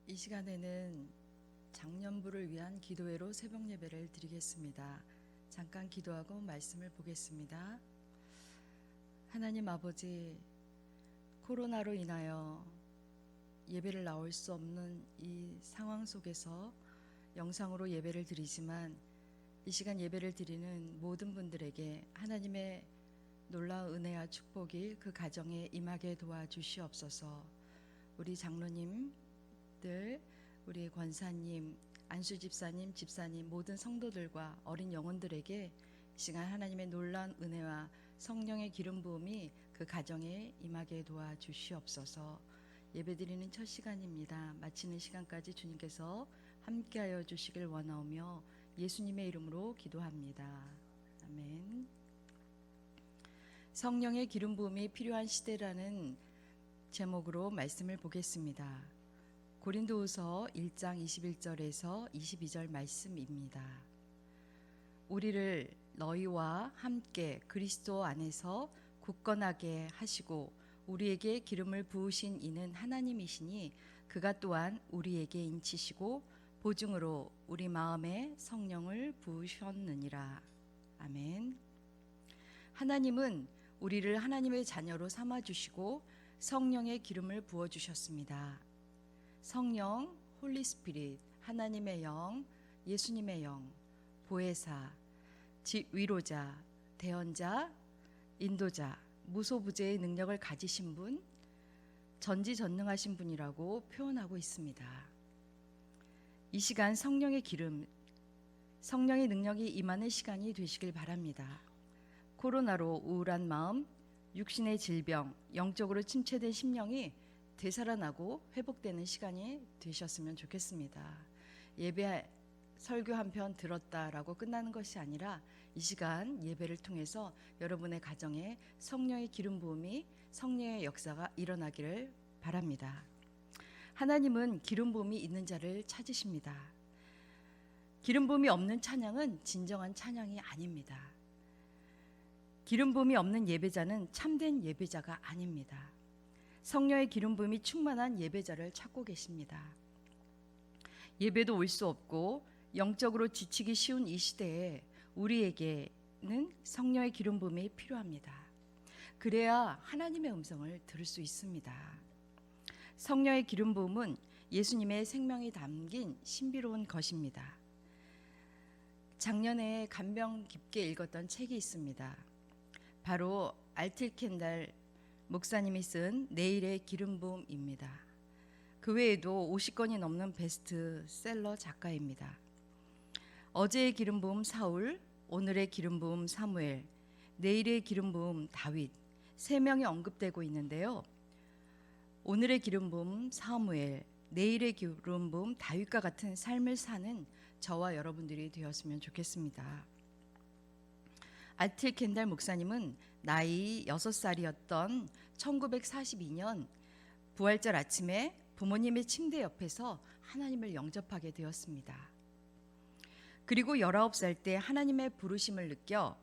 이 시간에는 장년부를 위한 기도회로 새벽 예배를 드리겠습니다. 잠깐 기도하고 말씀을 보겠습니다. 하나님 아버지, 코로나로 인하여 예배를 나올 수 없는 이 상황 속에서 영상으로 예배를 드리지만 이 시간 예배를 드리는 모든 분들에게 하나님의 놀라운 은혜와 축복이 그 가정에 임하게 도와주시옵소서. 우리 장로님들, 우리 권사님, 안수 집사님, 집사님, 모든 성도들과 어린 영혼들에게 이 시간 하나님의 놀라운 은혜와 성령의 기름 부음이 그 가정에 임하게 도와주시옵소서. 예배드리는 첫 시간입니다. 마치는 시간까지 주님께서 함께하여 주시길 원하오며 예수님의 이름으로 기도합니다. 아멘. 성령의 기름 부음이 필요한 시대라는 제목으로 말씀을 보겠습니다. 고린도후서 1장 21절에서 22절 말씀입니다. 우리를 너희와 함께 그리스도 안에서 굳건하게 하시고 우리에게 기름을 부으신 이는 하나님이시니 그가 또한 우리에게 인치시고 보증으로 우리 마음에 성령을 부으셨느니라. 아멘. 하나님은 우리를 하나님의 자녀로 삼아주시고 성령의 기름을 부어주셨습니다. 성령, 홀리 스피릿, 하나님의 영, 예수님의 영, 보혜사, 위로자, 대언자, 인도자, 무소부재의 능력을 가지신 분, 전지전능하신 분이라고 표현하고 있습니다. 이 시간 성령의 기름, 성령의 능력이 임하는 시간이 되시길 바랍니다. 코로나로 우울한 마음, 육신의 질병, 영적으로 침체된 심령이 되살아나고 회복되는 시간이 되셨으면 좋겠습니다. 예배 설교 한 편 들었다라고 끝나는 것이 아니라 이 시간 예배를 통해서 여러분의 가정에 성령의 기름 부음이, 성령의 역사가 일어나기를 바랍니다. 하나님은 기름 부음이 있는 자를 찾으십니다. 기름 부음이 없는 찬양은 진정한 찬양이 아닙니다. 기름 부음이 없는 예배자는 참된 예배자가 아닙니다. 성령의 기름 부음이 충만한 예배자를 찾고 계십니다. 예배도 올 수 없고 영적으로 지치기 쉬운 이 시대에 우리에게는 성령의 기름 부음이 필요합니다. 그래야 하나님의 음성을 들을 수 있습니다. 성령의 기름 부음은 예수님의 생명이 담긴 신비로운 것입니다. 작년에 감명 깊게 읽었던 책이 있습니다. 바로 알틸 켄달 목사님이 쓴 내일의 기름 부음입니다. 그 외에도 50권이 넘는 베스트셀러 작가입니다. 어제의 기름 부음 사울, 오늘의 기름 부음 사무엘, 내일의 기름 부음 다윗, 세 명이 언급되고 있는데요. 오늘의 기름 부음 사무엘, 내일의 기름 부음 다윗과 같은 삶을 사는 저와 여러분들이 되었으면 좋겠습니다. 알틸 켄달 목사님은 나이 6살이었던 1942년 부활절 아침에 부모님의 침대 옆에서 하나님을 영접하게 되었습니다. 그리고 19살 때 하나님의 부르심을 느껴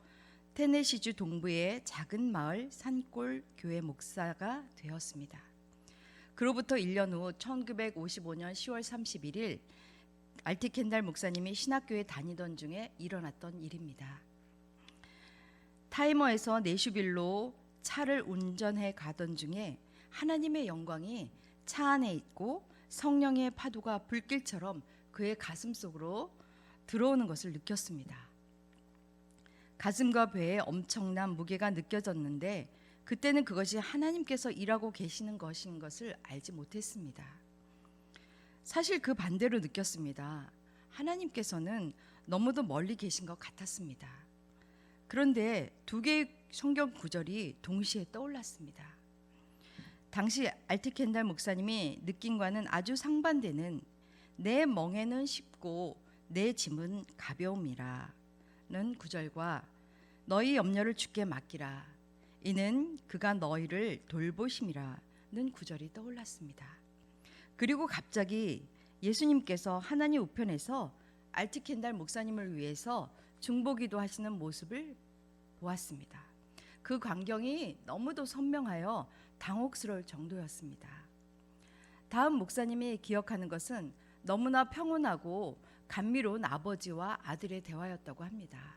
테네시주 동부의 작은 마을 산골 교회 목사가 되었습니다. 그로부터 1년 후 1955년 10월 31일 알틸 켄달 목사님이 신학교에 다니던 중에 일어났던 일입니다. 타이머에서 내슈빌로 차를 운전해 가던 중에 하나님의 영광이 차 안에 있고 성령의 파도가 불길처럼 그의 가슴 속으로 들어오는 것을 느꼈습니다. 가슴과 배에 엄청난 무게가 느껴졌는데 그때는 그것이 하나님께서 일하고 계시는 것인 것을 알지 못했습니다. 사실 그 반대로 느꼈습니다. 하나님께서는 너무도 멀리 계신 것 같았습니다. 그런데 두 개의 성경 구절이 동시에 떠올랐습니다. 당시 알틸 켄달 목사님이 느낀과는 아주 상반되는 내 멍에는 쉽고 내 짐은 가벼움이라는 구절과 너희 염려를 주께 맡기라 이는 그가 너희를 돌보심이라는 구절이 떠올랐습니다. 그리고 갑자기 예수님께서 하나님 우편에서 알틸 켄달 목사님을 위해서 중보기도 하시는 모습을 보았습니다. 그 광경이 너무도 선명하여 당혹스러울 정도였습니다. 다음 목사님이 기억하는 것은 너무나 평온하고 감미로운 아버지와 아들의 대화였다고 합니다.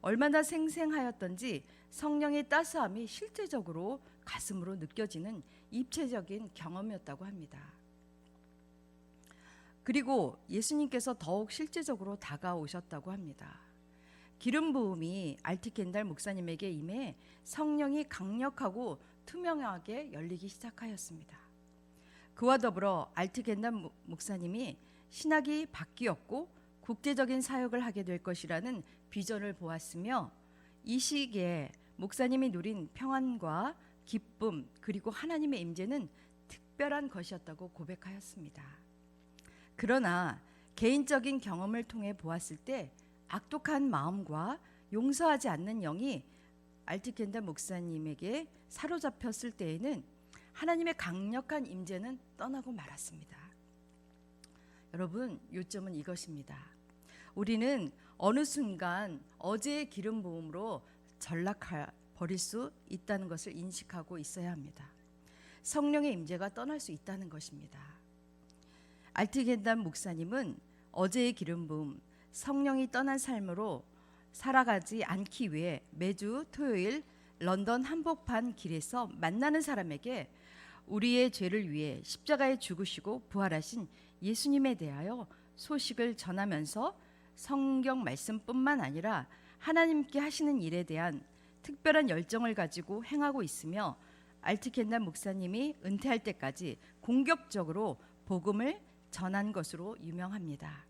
얼마나 생생하였던지 성령의 따스함이 실제적으로 가슴으로 느껴지는 입체적인 경험이었다고 합니다. 그리고 예수님께서 더욱 실제적으로 다가오셨다고 합니다. 기름 부음이 알티켄달 목사님에게 임해 성령이 강력하고 투명하게 열리기 시작하였습니다. 그와 더불어 알티켄달 목사님이 신학이 바뀌었고 국제적인 사역을 하게 될 것이라는 비전을 보았으며, 이 시기에 목사님이 누린 평안과 기쁨 그리고 하나님의 임재는 특별한 것이었다고 고백하였습니다. 그러나 개인적인 경험을 통해 보았을 때 악독한 마음과 용서하지 않는 영이 알티켄달 목사님에게 사로잡혔을 때에는 하나님의 강력한 임재는 떠나고 말았습니다. 여러분, 요점은 이것입니다. 우리는 어느 순간 어제의 기름 부음으로 전락해 버릴 수 있다는 것을 인식하고 있어야 합니다. 성령의 임재가 떠날 수 있다는 것입니다. 알티켄달 목사님은 어제의 기름 부음, 성령이 떠난 삶으로 살아가지 않기 위해 매주 토요일 런던 한복판 길에서 만나는 사람에게 우리의 죄를 위해 십자가에 죽으시고 부활하신 예수님에 대하여 소식을 전하면서 성경 말씀뿐만 아니라 하나님께 하시는 일에 대한 특별한 열정을 가지고 행하고 있으며, 알티켄달 목사님이 은퇴할 때까지 공격적으로 복음을 전한 것으로 유명합니다.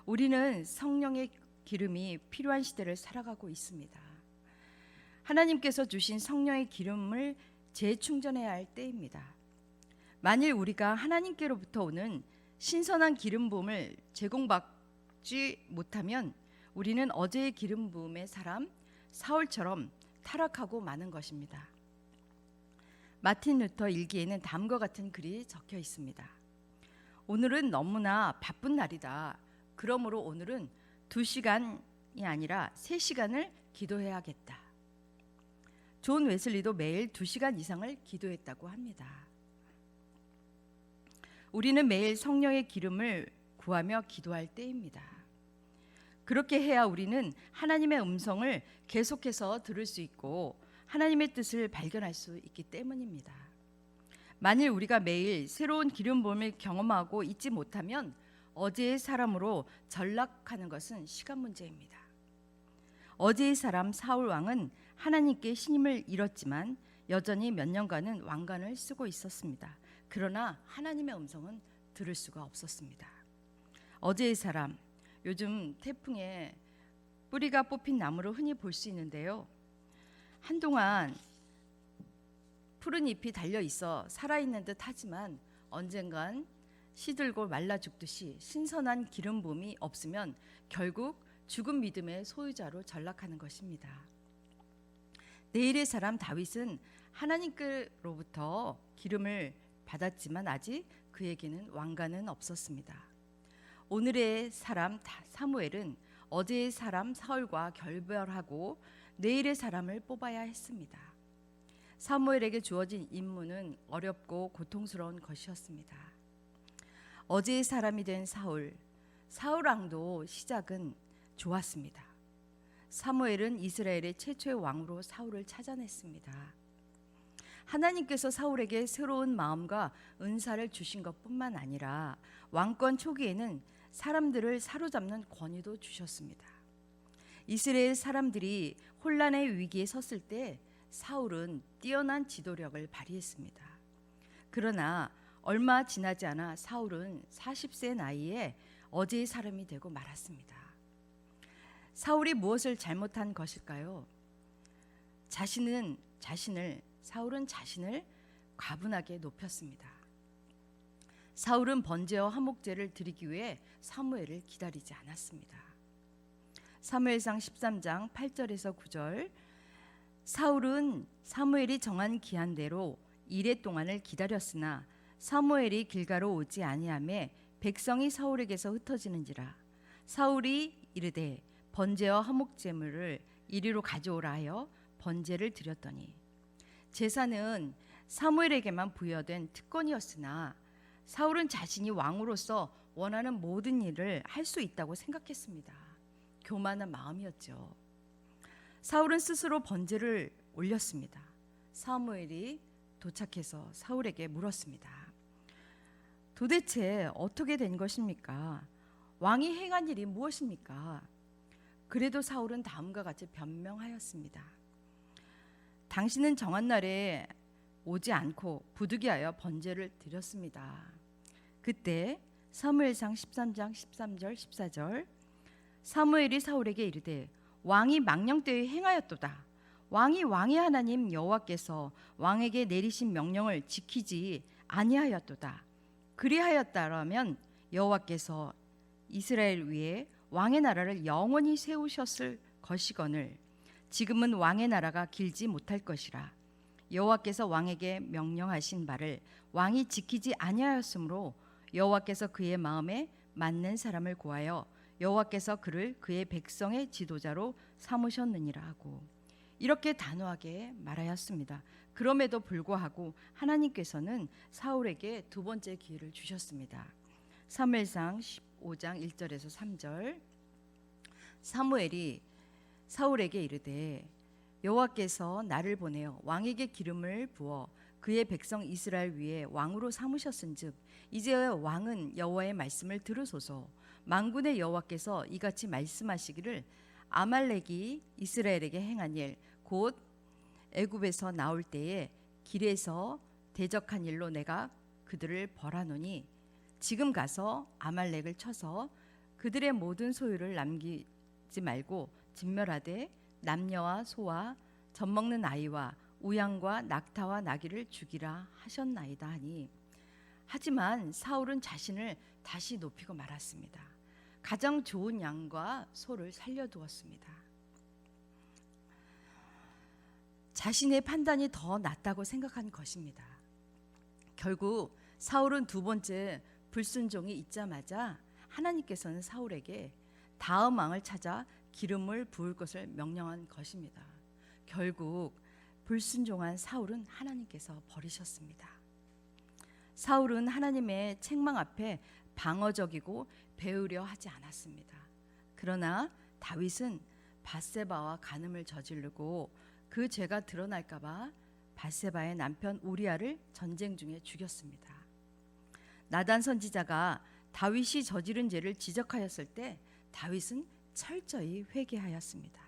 우리는 성령의 기름이 필요한 시대를 살아가고 있습니다. 하나님께서 주신 성령의 기름을 재충전해야 할 때입니다. 만일 우리가 하나님께로부터 오는 신선한 기름 부음을 제공받지 못하면 우리는 어제의 기름 부음의 사람 사울처럼 타락하고 마는 것입니다. 마틴 루터 일기에는 다음과 같은 글이 적혀 있습니다. 오늘은 너무나 바쁜 날이다. 그러므로 오늘은 2시간이 아니라 3시간을 기도해야겠다. 존 웨슬리도 매일 2시간 이상을 기도했다고 합니다. 우리는 매일 성령의 기름을 구하며 기도할 때입니다. 그렇게 해야 우리는 하나님의 음성을 계속해서 들을 수 있고 하나님의 뜻을 발견할 수 있기 때문입니다. 만일 우리가 매일 새로운 기름 부음을 경험하고 있지 못하면 어제의 사람으로 전락하는 것은 시간 문제입니다. 어제의 사람 사울 왕은 하나님께 신임을 잃었지만 여전히 몇 년간은 왕관을 쓰고 있었습니다. 그러나 하나님의 음성은 들을 수가 없었습니다. 어제의 사람, 요즘 태풍에 뿌리가 뽑힌 나무를 흔히 볼 수 있는데요. 한동안 푸른 잎이 달려 있어 살아있는 듯 하지만 언젠간 시들고 말라 죽듯이 신선한 기름 부음이 없으면 결국 죽은 믿음의 소유자로 전락하는 것입니다. 내일의 사람 다윗은 하나님께로부터 기름을 받았지만 아직 그에게는 왕관은 없었습니다. 오늘의 사람 사무엘은 어제의 사람 사울과 결별하고 내일의 사람을 뽑아야 했습니다. 사무엘에게 주어진 임무는 어렵고 고통스러운 것이었습니다. 어제의 사람이 된 사울 왕도 시작은 좋았습니다. 사무엘은 이스라엘의 최초의 왕으로 사울을 찾아냈습니다. 하나님께서 사울에게 새로운 마음과 은사를 주신 것뿐만 아니라 왕권 초기에는 사람들을 사로잡는 권위도 주셨습니다. 이스라엘 사람들이 혼란의 위기에 섰을 때 사울은 뛰어난 지도력을 발휘했습니다. 그러나 얼마 지나지 않아 사울은 40세 나이에 어제의 사람이 되고 말았습니다. 사울이 무엇을 잘못한 것일까요? 사울은 자신을 과분하게 높였습니다. 사울은 번제와 화목제를 드리기 위해 사무엘을 기다리지 않았습니다. 사무엘상 13장 8절에서 9절, 사울은 사무엘이 정한 기한대로 이레 동안을 기다렸으나 사무엘이 길가로 오지 아니하매 백성이 사울에게서 흩어지는지라. 사울이 이르되 번제와 화목제물을 이리로 가져오라 하여 번제를 드렸더니, 제사는 사무엘에게만 부여된 특권이었으나 사울은 자신이 왕으로서 원하는 모든 일을 할 수 있다고 생각했습니다. 교만한 마음이었죠. 사울은 스스로 번제를 올렸습니다. 사무엘이 도착해서 사울에게 물었습니다. 도대체 어떻게 된 것입니까? 왕이 행한 일이 무엇입니까? 그래도 사울은 다음과 같이 변명하였습니다. 당신은 정한 날에 오지 않고 부득이하여 번제를 드렸습니다. 그때 사무엘상 13장 13절 14절 사무엘이 사울에게 이르되 왕이 망령되이 행하였도다. 왕이 하나님 여호와께서 왕에게 내리신 명령을 지키지 아니하였도다. 그리하였다라면 여호와께서 이스라엘 위에 왕의 나라를 영원히 세우셨을 것이거늘 지금은 왕의 나라가 길지 못할 것이라. 여호와께서 왕에게 명령하신 바를 왕이 지키지 아니하였으므로 여호와께서 그의 마음에 맞는 사람을 구하여 여호와께서 그를 그의 백성의 지도자로 삼으셨느니라 하고 이렇게 단호하게 말하였습니다. 그럼에도 불구하고 하나님께서는 사울에게 두 번째 기회를 주셨습니다. 사무엘상 15장 1절에서 3절 사무엘이 사울에게 이르되 여호와께서 나를 보내어 왕에게 기름을 부어 그의 백성 이스라엘 위에 왕으로 삼으셨은즉 이제 왕은 여호와의 말씀을 들으소서. 만군의 여호와께서 이같이 말씀하시기를 아말렉이 이스라엘에게 행한 일 곧 애굽에서 나올 때에 길에서 대적한 일로 내가 그들을 벌하노니 지금 가서 아말렉을 쳐서 그들의 모든 소유를 남기지 말고 진멸하되 남녀와 소와 젖먹는 아이와 우양과 낙타와 나귀를 죽이라 하셨나이다 하니 하지만 사울은 자신을 다시 높이고 말았습니다. 가장 좋은 양과 소를 살려두었습니다. 자신의 판단이 더 낫다고 생각한 것입니다. 결국 사울은 두 번째 불순종이 있자마자 하나님께서는 사울에게 다음 왕을 찾아 기름을 부을 것을 명령한 것입니다. 결국 불순종한 사울은 하나님께서 버리셨습니다. 사울은 하나님의 책망 앞에 방어적이고 배우려 하지 않았습니다. 그러나 다윗은 밧세바와 간음을 저지르고 그 죄가 드러날까 봐 밧세바의 남편 우리아를 전쟁 중에 죽였습니다. 나단 선지자가 다윗이 저지른 죄를 지적하였을 때 다윗은 철저히 회개하였습니다.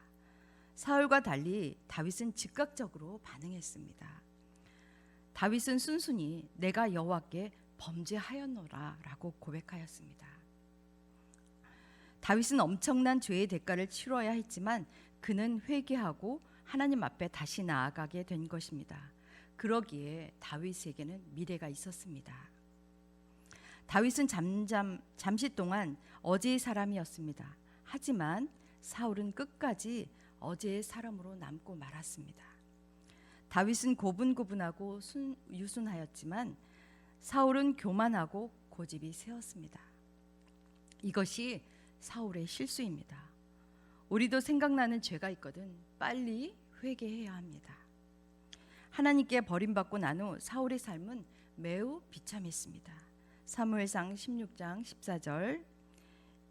사울과 달리 다윗은 즉각적으로 반응했습니다. 다윗은 순순히 내가 여호와께 범죄하였노라라고 고백하였습니다. 다윗은 엄청난 죄의 대가를 치러야 했지만 그는 회개하고 하나님 앞에 다시 나아가게 된 것입니다. 그러기에 다윗에게는 미래가 있었습니다. 다윗은 잠시 동안 어제의 사람이었습니다. 하지만 사울은 끝까지 어제의 사람으로 남고 말았습니다. 다윗은 고분고분하고 유순하였지만 사울은 교만하고 고집이 세었습니다. 이것이 사울의 실수입니다. 우리도 생각나는 죄가 있거든 빨리 회개해야 합니다. 하나님께 버림받고 난 후 사울의 삶은 매우 비참했습니다. 사무엘상 16장 14절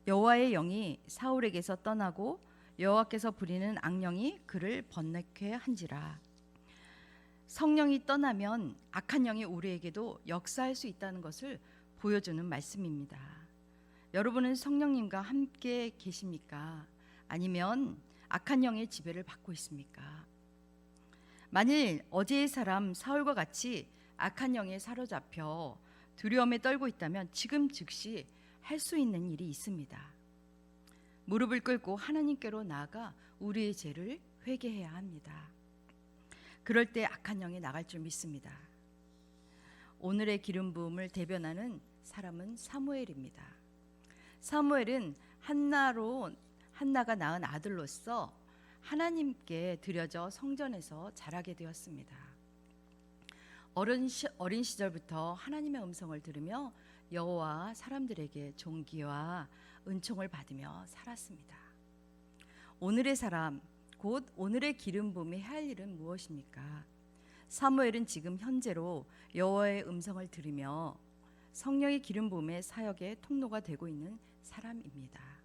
여호와의 영이 사울에게서 떠나고 여호와께서 부리는 악령이 그를 번뇌케 한지라. 성령이 떠나면 악한 영이 우리에게도 역사할 수 있다는 것을 보여주는 말씀입니다. 여러분은 성령님과 함께 계십니까? 아니면 악한 영의 지배를 받고 있습니까? 만일 어제의 사람 사울과 같이 악한 영에 사로잡혀 두려움에 떨고 있다면 지금 즉시 할 수 있는 일이 있습니다. 무릎을 꿇고 하나님께로 나아가 우리의 죄를 회개해야 합니다. 그럴 때 악한 영이 나갈 줄 믿습니다. 오늘의 기름 부음을 대변하는 사람은 사무엘입니다. 사무엘은 한나가 낳은 아들로서 하나님께 드려져 성전에서 자라게 되었습니다. 어린 시절부터 하나님의 음성을 들으며 여호와 사람들에게 존귀와 은총을 받으며 살았습니다. 오늘의 사람, 곧 오늘의 기름 부음이 해야 할 일은 무엇입니까? 사무엘은 지금 현재로 여호와의 음성을 들으며 성령의 기름 부음의 사역의 통로가 되고 있는 사람입니다.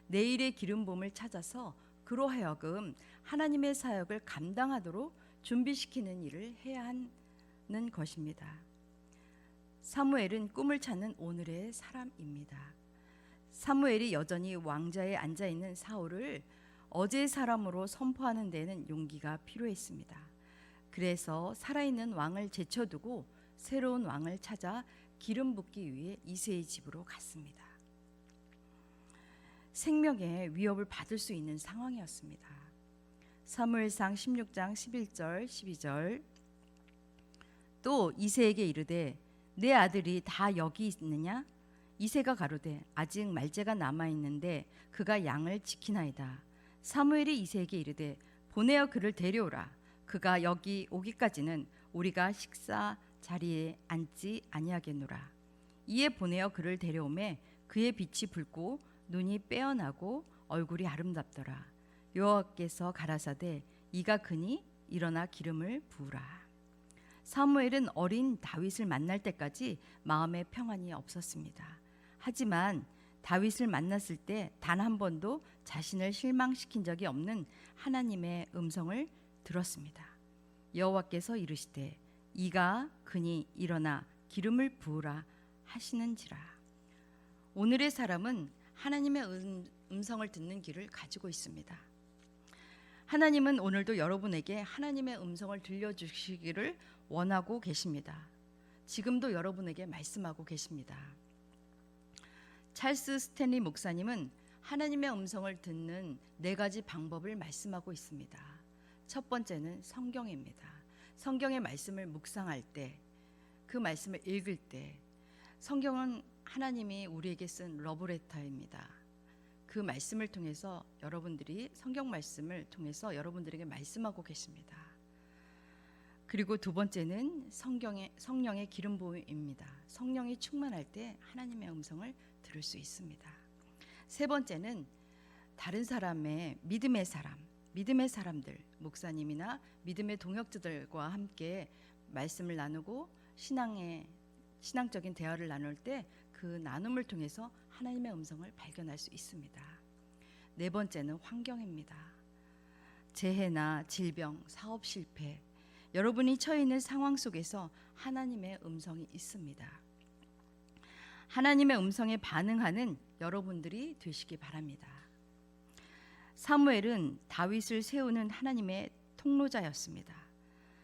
내일의 기름 부음을 찾아서 그로 하여금 하나님의 사역을 감당하도록 준비시키는 일을 해야 하는 것입니다. 사무엘은 꿈을 찾는 오늘의 사람입니다. 사무엘이 여전히 왕좌에 앉아 있는 사울을 어제의 사람으로 선포하는 데는 용기가 필요했습니다. 그래서 살아있는 왕을 제쳐두고 새로운 왕을 찾아 기름 붓기 위해 이새의 집으로 갔습니다. 생명의 위협을 받을 수 있는 상황이었습니다. 사무엘상 16장 11절 12절 또 이새에게 이르되 내 아들이 다 여기 있느냐? 이새가 가로되 아직 말제가 남아 있는데 그가 양을 지키나이다. 사무엘이 이새에게 이르되 보내어 그를 데려오라. 그가 여기 오기까지는 우리가 식사 자리에 앉지 아니하겠노라. 이에 보내어 그를 데려오매 그의 빛이 붉고 눈이 빼어나고 얼굴이 아름답더라. 여호와께서 가라사대 이가 그니 일어나 기름을 부으라. 사무엘은 어린 다윗을 만날 때까지 마음에 평안이 없었습니다. 하지만 다윗을 만났을 때 단 한 번도 자신을 실망시킨 적이 없는 하나님의 음성을 들었습니다. 여호와께서 이르시되 이가 그니 일어나 기름을 부으라 하시는지라. 오늘의 사람은 하나님의 음성을 듣는 길을 가지고 있습니다. 하나님은 오늘도 여러분에게 하나님의 음성을 들려주시기를 원하고 계십니다. 지금도 여러분에게 말씀하고 계십니다. 찰스 스탠리 목사님은 하나님의 음성을 듣는 4가지 방법을 말씀하고 있습니다. 첫 번째는 성경입니다. 성경의 말씀을 묵상할 때, 그 말씀을 읽을 때, 성경은 하나님이 우리에게 쓴 러브레터입니다. 그 말씀을 통해서 여러분들이 성경 말씀을 통해서 여러분들에게 말씀하고 계십니다. 그리고 두 번째는 성령의 기름 부음입니다. 성령이 충만할 때 하나님의 음성을 들을 수 있습니다. 세 번째는 다른 사람의 믿음의 사람들, 목사님이나 믿음의 동역자들과 함께 말씀을 나누고 신앙적인 대화를 나눌 때 그 나눔을 통해서 하나님의 음성을 발견할 수 있습니다. 네 번째는 환경입니다. 재해나 질병, 사업 실패, 여러분이 처해 있는 상황 속에서 하나님의 음성이 있습니다. 하나님의 음성에 반응하는 여러분들이 되시기 바랍니다. 사무엘은 다윗을 세우는 하나님의 통로자였습니다.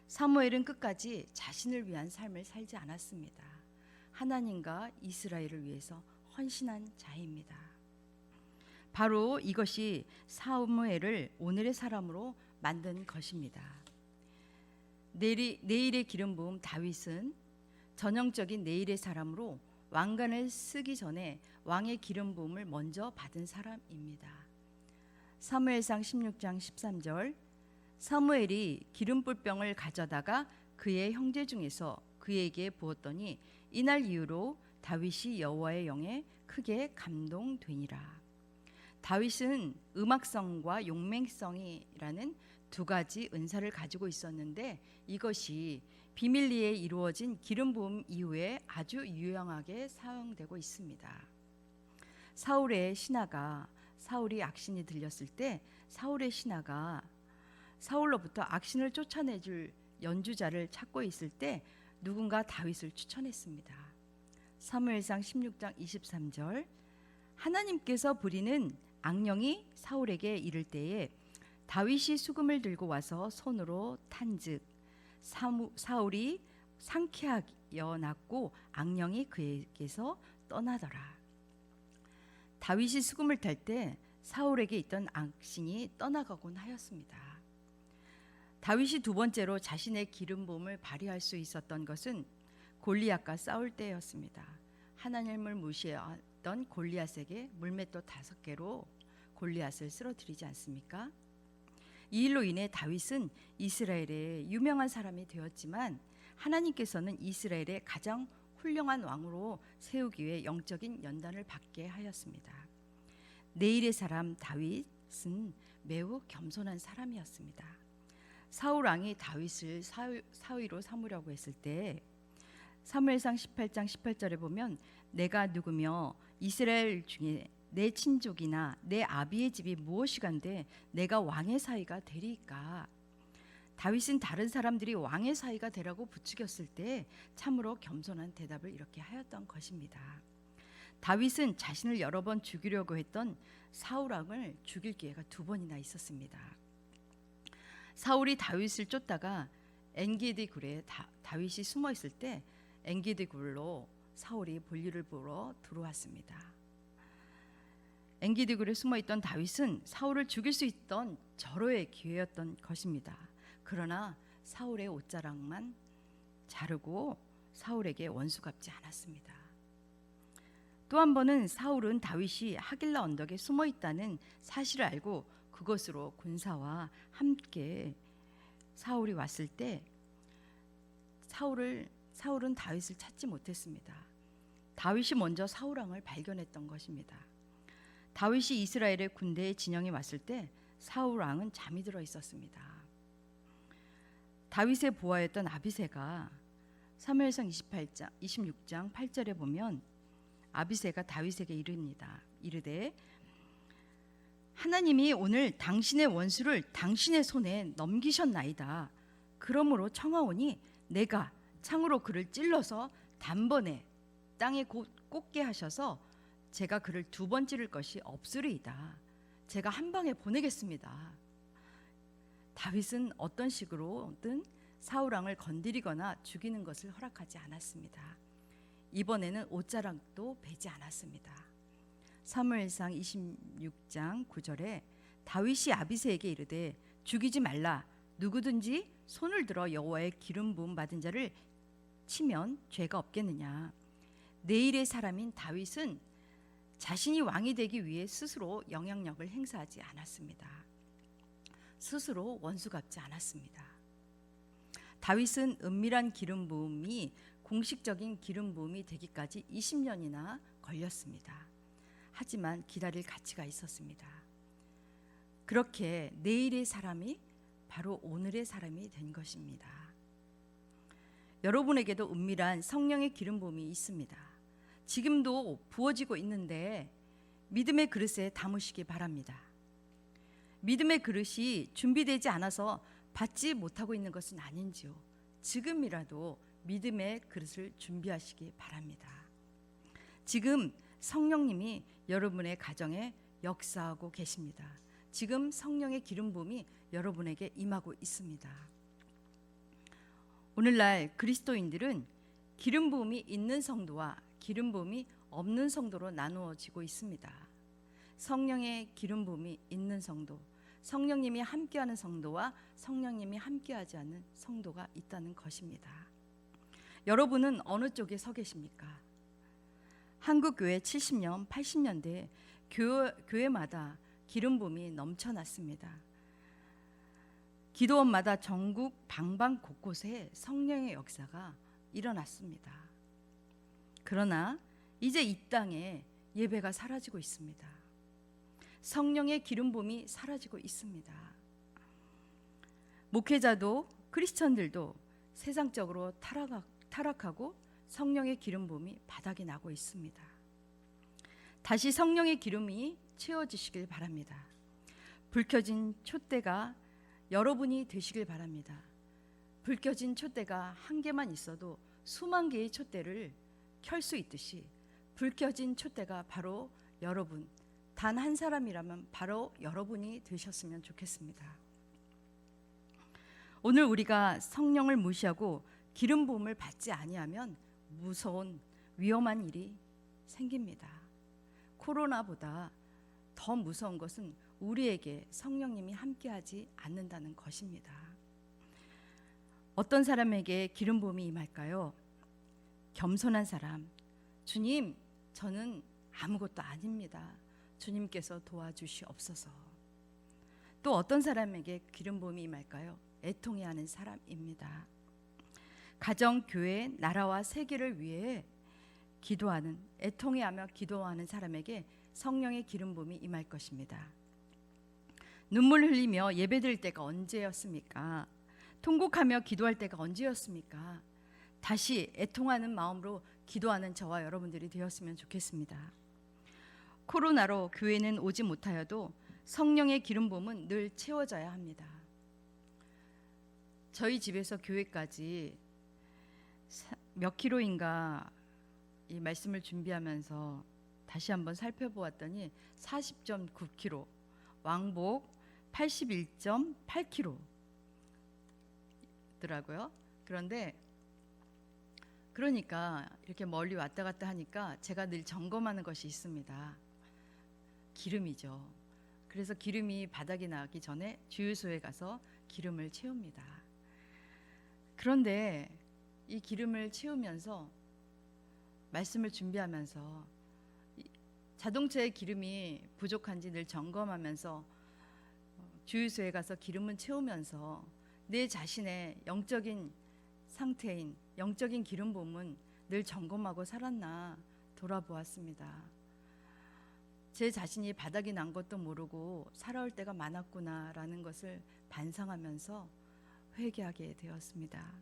사무엘은 끝까지 자신을 위한 삶을 살지 않았습니다. 하나님과 이스라엘을 위해서 헌신한 자입니다. 바로 이것이 사무엘을 오늘의 사람으로 만든 것입니다. 내일의 기름 부음 다윗은 전형적인 내일의 사람으로 왕관을 쓰기 전에 왕의 기름 부음을 먼저 받은 사람입니다. 사무엘상 16장 13절 사무엘이 기름불병을 가져다가 그의 형제 중에서 그에게 부었더니 이날 이후로 다윗이 여호와의 영에 크게 감동되니라. 다윗은 음악성과 용맹성이라는 2가지 은사를 가지고 있었는데 이것이 비밀리에 이루어진 기름 부음 이후에 아주 유용하게 사용되고 있습니다. 사울이 악신이 들렸을 때 사울의 신하가 사울로부터 악신을 쫓아내줄 연주자를 찾고 있을 때 누군가 다윗을 추천했습니다. 사무엘상 16장 23절 하나님께서 부리는 악령이 사울에게 이를 때에 다윗이 수금을 들고 와서 손으로 탄즉 사울이 상쾌하여 났고 악령이 그에게서 떠나더라. 다윗이 수금을 탈 때 사울에게 있던 악신이 떠나가곤 하였습니다. 다윗이 2번째로 자신의 기름 부음을 발휘할 수 있었던 것은 골리앗과 싸울 때였습니다. 하나님을 무시했던 골리앗에게 물맷돌 5개로 골리앗을 쓰러뜨리지 않습니까? 이 일로 인해 다윗은 이스라엘의 유명한 사람이 되었지만 하나님께서는 이스라엘의 가장 훌륭한 왕으로 세우기 위해 영적인 연단을 받게 하였습니다. 내일의 사람 다윗은 매우 겸손한 사람이었습니다. 사울 왕이 다윗을 사위로 삼으려고 했을 때 사무엘상 18장 18절에 보면 내가 누구며 이스라엘 중에 내 친족이나 내 아비의 집이 무엇이간데 내가 왕의 사위가 되리이까. 다윗은 다른 사람들이 왕의 사위가 되라고 부추겼을 때 참으로 겸손한 대답을 이렇게 하였던 것입니다. 다윗은 자신을 여러 번 죽이려고 했던 사울 왕을 죽일 기회가 2번이나 있었습니다. 사울이 다윗을 쫓다가 엔게디 굴에 다윗이 숨어 있을 때 엔게디 굴로 사울이 볼일을 보러 들어왔습니다. 엔게디 굴에 숨어 있던 다윗은 사울을 죽일 수 있던 절호의 기회였던 것입니다. 그러나 사울의 옷자락만 자르고 사울에게 원수 갚지 않았습니다. 또 한 번은 사울은 다윗이 하길라 언덕에 숨어 있다는 사실을 알고 그것으로 군사와 함께 사울이 왔을 때 사울은 다윗을 찾지 못했습니다. 다윗이 먼저 사울 왕을 발견했던 것입니다. 다윗이 이스라엘의 군대의 진영에 왔을 때 사울 왕은 잠이 들어 있었습니다. 다윗의 보아였던 아비새가 사무엘상 26장 8절에 보면 아비새가 다윗에게 이르되 하나님이 오늘 당신의 원수를 당신의 손에 넘기셨나이다. 그러므로 청하오니 내가 창으로 그를 찔러서 단번에 땅에 꽂게 하셔서 제가 그를 2번 찌를 것이 없으리이다. 제가 한 방에 보내겠습니다. 다윗은 어떤 식으로든 사울 왕을 건드리거나 죽이는 것을 허락하지 않았습니다. 이번에는 옷자락도 베지 않았습니다. 사무엘상 26장 9절에 다윗이 아비새에게 이르되 죽이지 말라. 누구든지 손을 들어 여호와의 기름 부음 받은 자를 치면 죄가 없겠느냐. 내일의 사람인 다윗은 자신이 왕이 되기 위해 스스로 영향력을 행사하지 않았습니다. 스스로 원수 갚지 않았습니다. 다윗은 은밀한 기름 부음이 공식적인 기름 부음이 되기까지 20년이나 걸렸습니다. 하지만 기다릴 가치가 있었습니다. 그렇게 내일의 사람이 바로 오늘의 사람이 된 것입니다. 여러분에게도 은밀한 성령의 기름 부음이 있습니다. 지금도 부어지고 있는데 믿음의 그릇에 담으시기 바랍니다. 믿음의 그릇이 준비되지 않아서 받지 못하고 있는 것은 아닌지요. 지금이라도 믿음의 그릇을 준비하시기 바랍니다. 지금 성령님이 여러분의 가정에 역사하고 계십니다. 지금 성령의 기름 부음이 여러분에게 임하고 있습니다. 오늘날 그리스도인들은 기름 부음이 있는 성도와 기름 부음이 없는 성도로 나누어지고 있습니다. 성령의 기름 부음이 있는 성도, 성령님이 함께하는 성도와 성령님이 함께하지 않는 성도가 있다는 것입니다. 여러분은 어느 쪽에 서 계십니까? 한국 교회 70년, 80년대 교회마다 기름 부음이 넘쳐났습니다. 기도원마다 전국 방방 곳곳에 성령의 역사가 일어났습니다. 그러나 이제 이 땅에 예배가 사라지고 있습니다. 성령의 기름 부음이 사라지고 있습니다. 목회자도 크리스천들도 세상적으로 타락하고 성령의 기름 부음이 바닥이 나고 있습니다. 다시 성령의 기름이 채워지시길 바랍니다. 불 켜진 촛대가 여러분이 되시길 바랍니다. 불 켜진 촛대가 한 개만 있어도 수만 개의 촛대를 켤 수 있듯이 불 켜진 촛대가 바로 여러분, 단 한 사람이라면 바로 여러분이 되셨으면 좋겠습니다. 오늘 우리가 성령을 무시하고 기름 부음을 받지 아니하면 무서운 위험한 일이 생깁니다. 코로나보다 더 무서운 것은 우리에게 성령님이 함께하지 않는다는 것입니다. 어떤 사람에게 기름 부음이 임할까요? 겸손한 사람, 주님, 저는 아무것도 아닙니다. 주님께서 도와주시옵소서. 또 어떤 사람에게 기름 부음이 임할까요? 애통해하는 사람입니다. 가정, 교회, 나라와 세계를 위해 기도하는, 애통해하며 기도하는 사람에게 성령의 기름 부음이 임할 것입니다. 눈물 흘리며 예배드릴 때가 언제였습니까? 통곡하며 기도할 때가 언제였습니까? 다시 애통하는 마음으로 기도하는 저와 여러분들이 되었으면 좋겠습니다. 코로나로 교회는 오지 못하여도 성령의 기름 부음은 늘 채워져야 합니다. 저희 집에서 교회까지 몇 킬로인가 이 말씀을 준비하면서 다시 한번 살펴보았더니 40.9kg, 왕복 81.8kg 더라고요. 그런데 그러니까 이렇게 멀리 왔다 갔다 하니까 제가 늘 점검하는 것이 있습니다. 기름이죠. 그래서 기름이 바닥이 나기 전에 주유소에 가서 기름을 채웁니다. 그런데 이 기름을 채우면서 말씀을 준비하면서 자동차의 기름이 부족한지 늘 점검하면서 주유소에 가서 기름을 채우면서 내 자신의 영적인 상태인 영적인 기름 부음은 늘 점검하고 살았나 돌아보았습니다. 제 자신이 바닥이 난 것도 모르고 살아올 때가 많았구나라는 것을 반성하면서 회개하게 되었습니다.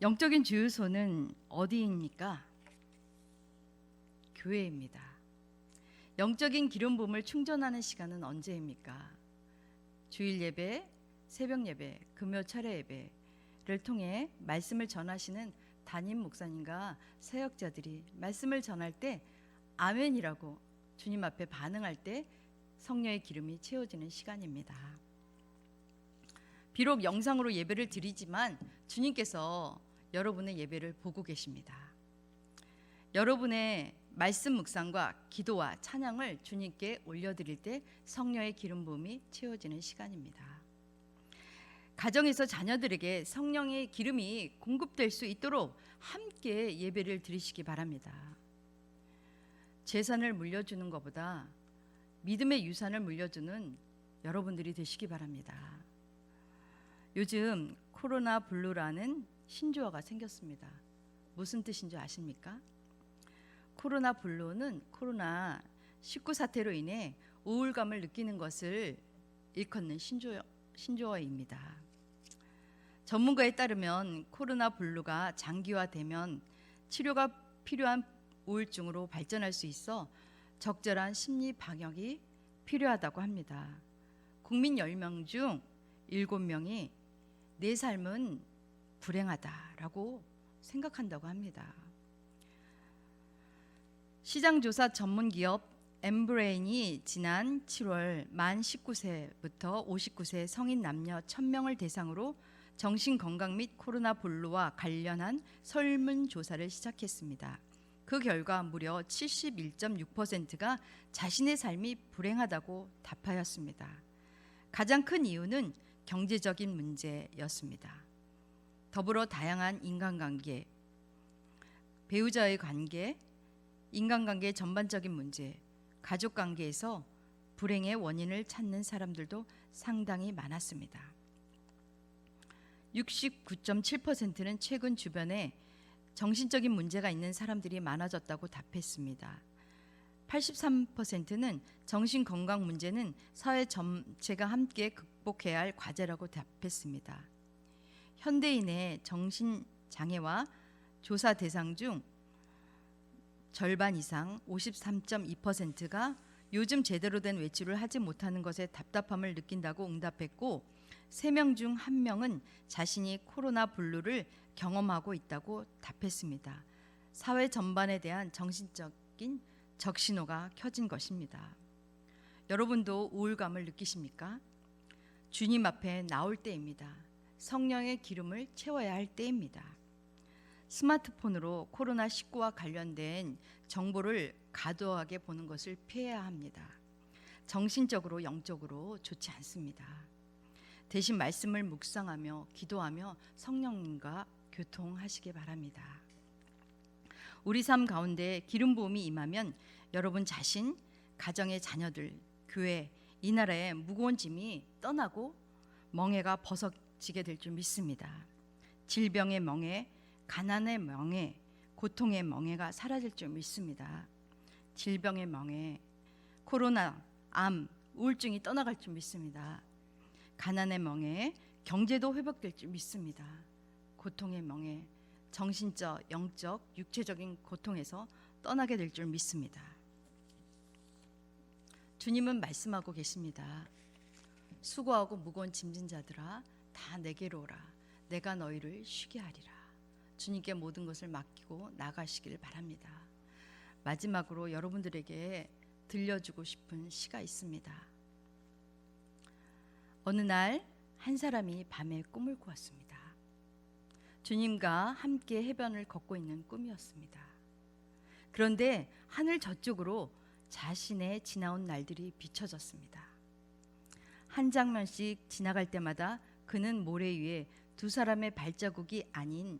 영적인 주유소는 어디입니까? 교회입니다. 영적인 기름 부음을 충전하는 시간은 언제입니까? 주일 예배, 새벽 예배, 금요 차례 예배를 통해 말씀을 전하시는 담임 목사님과 사역자들이 말씀을 전할 때 아멘이라고 주님 앞에 반응할 때 성령의 기름이 채워지는 시간입니다. 비록 영상으로 예배를 드리지만 주님께서 여러분의 예배를 보고 계십니다. 여러분의 말씀 묵상과 기도와 찬양을 주님께 올려드릴 때 성령의 기름 부음이 채워지는 시간입니다. 가정에서 자녀들에게 성령의 기름이 공급될 수 있도록 함께 예배를 드리시기 바랍니다. 재산을 물려주는 것보다 믿음의 유산을 물려주는 여러분들이 되시기 바랍니다. 요즘 코로나 블루라는 신조어가 생겼습니다. 무슨 뜻인 줄 아십니까? 코로나 블루는 코로나19 사태로 인해 우울감을 느끼는 것을 일컫는 신조어입니다. 전문가에 따르면 코로나 블루가 장기화되면 치료가 필요한 우울증으로 발전할 수 있어 적절한 심리 방역이 필요하다고 합니다. 국민 10명 중 7명이 내 삶은 불행하다라고 생각한다고 합니다. 시장조사 전문기업 엠브레인이 지난 7월 만 19세부터 59세 성인 남녀 1000명을 대상으로 정신건강 및 코로나 블루와 관련한 설문조사를 시작했습니다. 그 결과 무려 71.6%가 자신의 삶이 불행하다고 답하였습니다. 가장 큰 이유는 경제적인 문제였습니다. 더불어 다양한 인간관계, 배우자의 관계, 인간관계의 전반적인 문제, 가족관계에서 불행의 원인을 찾는 사람들도 상당히 많았습니다. 69.7%는 최근 주변에 정신적인 문제가 있는 사람들이 많아졌다고 답했습니다. 83%는 정신건강 문제는 사회 전체가 함께 극복해야 할 과제라고 답했습니다. 현대인의 정신장애와 조사 대상 중 절반 이상 53.2%가 요즘 제대로 된 외출을 하지 못하는 것에 답답함을 느낀다고 응답했고 3명 중 1명은 자신이 코로나 블루를 경험하고 있다고 답했습니다. 사회 전반에 대한 정신적인 적신호가 켜진 것입니다. 여러분도 우울감을 느끼십니까? 주님 앞에 나올 때입니다. 성령의 기름을 채워야 할 때입니다. 스마트폰으로 코로나19와 관련된 정보를 과도하게 보는 것을 피해야 합니다. 정신적으로 영적으로 좋지 않습니다. 대신 말씀을 묵상하며 기도하며 성령님과 교통하시기 바랍니다. 우리 삶 가운데 기름 부음이 임하면 여러분 자신, 가정의 자녀들, 교회, 이 나라의 무거운 짐이 떠나고 멍에가 벗어지게 될 줄 믿습니다. 질병의 멍에, 가난의 멍에, 고통의 멍에가 사라질 줄 믿습니다. 질병의 멍에, 코로나, 암, 우울증이 떠나갈 줄 믿습니다. 가난의 멍에 경제도 회복될 줄 믿습니다. 고통의 멍에 정신적, 영적, 육체적인 고통에서 떠나게 될 줄 믿습니다. 주님은 말씀하고 계십니다. 수고하고 무거운 짐진 자들아 다 내게로 오라. 내가 너희를 쉬게 하리라. 주님께 모든 것을 맡기고 나가시길 바랍니다. 마지막으로 여러분들에게 들려주고 싶은 시가 있습니다. 어느 날 한 사람이 밤에 꿈을 꾸었습니다. 주님과 함께 해변을 걷고 있는 꿈이었습니다. 그런데 하늘 저쪽으로 자신의 지나온 날들이 비춰졌습니다. 한 장면씩 지나갈 때마다 그는 모래 위에 두 사람의 발자국이 아닌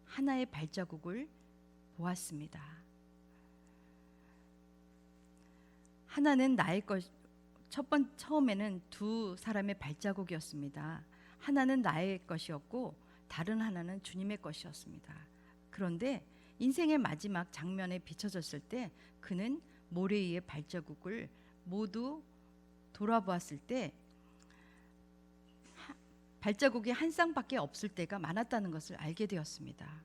하나의 발자국을 보았습니다. 하나는 나의 것, 처음에는 두 사람의 발자국이었습니다. 하나는 나의 것이었고 다른 하나는 주님의 것이었습니다. 그런데 인생의 마지막 장면에 비춰졌을 때 그는 모래 위의 발자국을 모두 돌아보았을 때 발자국이 한 쌍밖에 없을 때가 많았다는 것을 알게 되었습니다.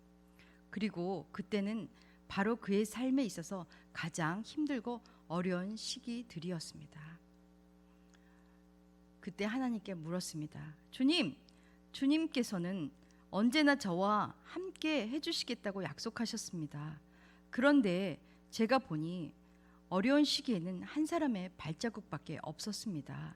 그리고 그때는 바로 그의 삶에 있어서 가장 힘들고 어려운 시기들이었습니다. 그때 하나님께 물었습니다. 주님께서는 언제나 저와 함께 해주시겠다고 약속하셨습니다. 그런데 제가 보니 어려운 시기에는 한 사람의 발자국밖에 없었습니다.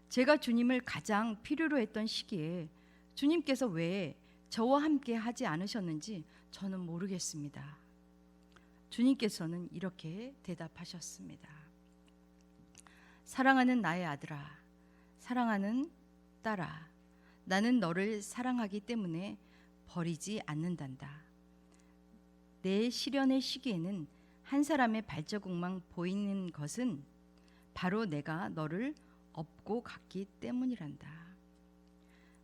제가 주님을 가장 필요로 했던 시기에 주님께서 왜 저와 함께 하지 않으셨는지 저는 모르겠습니다. 주님께서는 이렇게 대답하셨습니다. 사랑하는 나의 아들아, 사랑하는 딸아, 나는 너를 사랑하기 때문에 버리지 않는단다. 내 시련의 시기에는 한 사람의 발자국만 보이는 것은 바로 내가 너를 업고 갔기 때문이란다.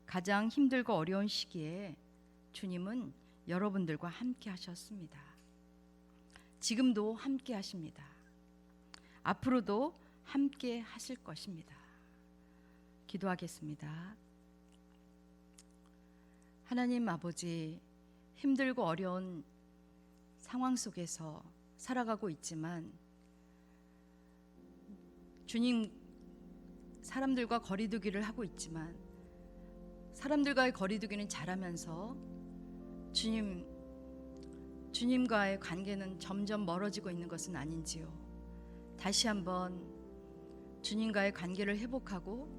가장 힘들고 어려운 시기에 주님은 여러분들과 함께 하셨습니다. 지금도 함께 하십니다. 앞으로도 함께 하실 것입니다. 기도하겠습니다. 하나님 아버지, 힘들고 어려운 상황 속에서 살아가고 있지만 주님, 사람들과 거리두기를 하고 있지만 사람들과의 거리두기는 잘하면서 주님과의 관계는 점점 멀어지고 있는 것은 아닌지요. 다시 한번 주님과의 관계를 회복하고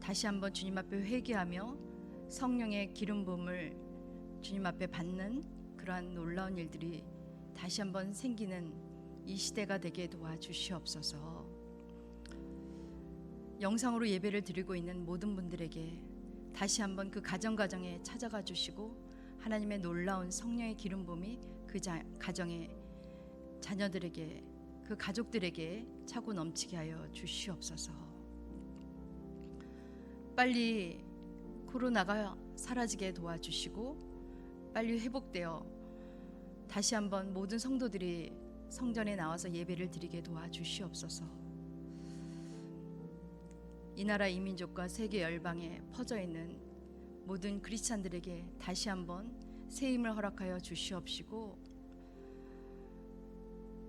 다시 한번 주님 앞에 회개하며 성령의 기름 부음을 주님 앞에 받는 그러한 놀라운 일들이 다시 한번 생기는 이 시대가 되게 도와주시옵소서. 영상으로 예배를 드리고 있는 모든 분들에게 다시 한번 그 가정에 찾아가 주시고 하나님의 놀라운 성령의 기름 부음이 그 가정의 자녀들에게, 그 가족들에게 차고 넘치게 하여 주시옵소서. 빨리 코로나가 사라지게 도와주시고 빨리 회복되어 다시 한번 모든 성도들이 성전에 나와서 예배를 드리게 도와주시옵소서. 이 나라 이 민족과 세계 열방에 퍼져 있는 모든 크리스찬들에게 다시 한번 새 힘을 허락하여 주시옵시고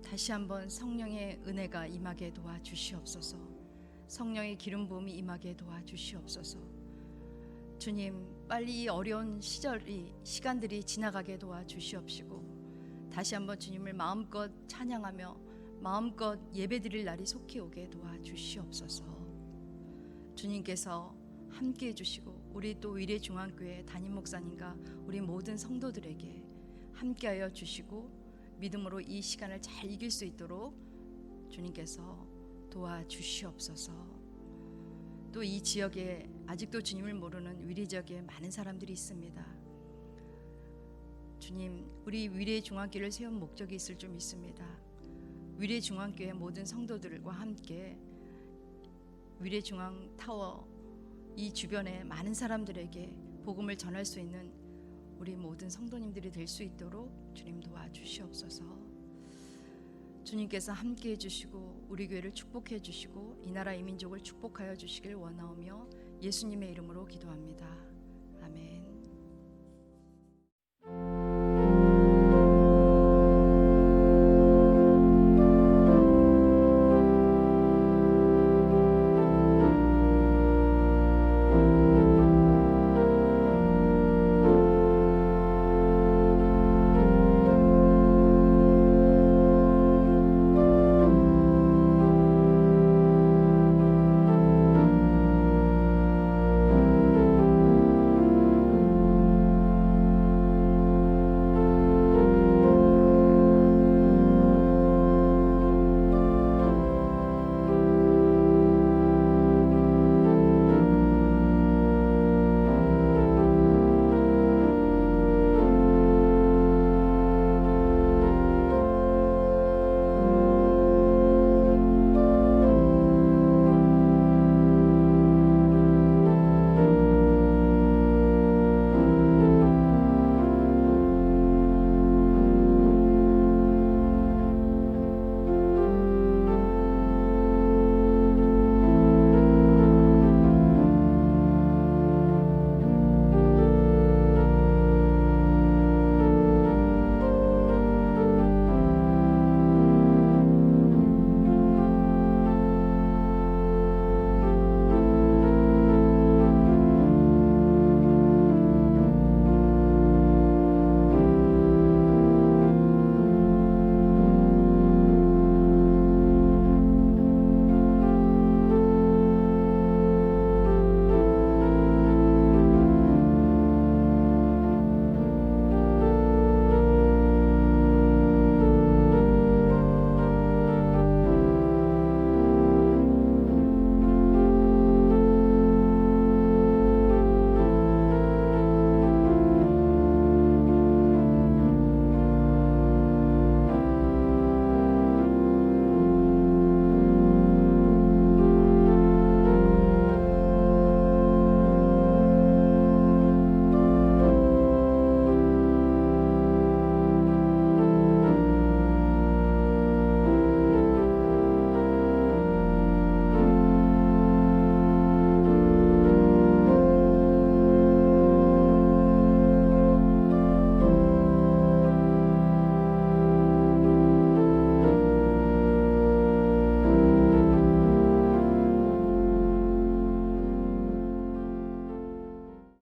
다시 한번 성령의 은혜가 임하게 도와주시옵소서. 성령의 기름 부음이 임하게 도와주시옵소서. 주님, 빨리 이 어려운 시간들이 지나가게 도와주시옵시고 다시 한번 주님을 마음껏 찬양하며 마음껏 예배드릴 날이 속히 오게 도와주시옵소서. 주님께서 함께해 주시고 우리 또 위례중앙교회 담임 목사님과 우리 모든 성도들에게 함께하여 주시고 믿음으로 이 시간을 잘 이길 수 있도록 주님께서 도와주시옵소서. 또 이 지역에 아직도 주님을 모르는 위례 지역에 많은 사람들이 있습니다. 주님, 우리 위례중앙교회를 세운 목적이 있을 줄 믿습니다. 위례중앙교회 모든 성도들과 함께 위례중앙타워 이 주변에 많은 사람들에게 복음을 전할 수 있는 우리 모든 성도님들이 될 수 있도록 주님 도와주시옵소서. 주님께서 함께 해주시고 우리 교회를 축복해 주시고 이 나라 이 민족을 축복하여 주시길 원하오며 예수님의 이름으로 기도합니다. 아멘.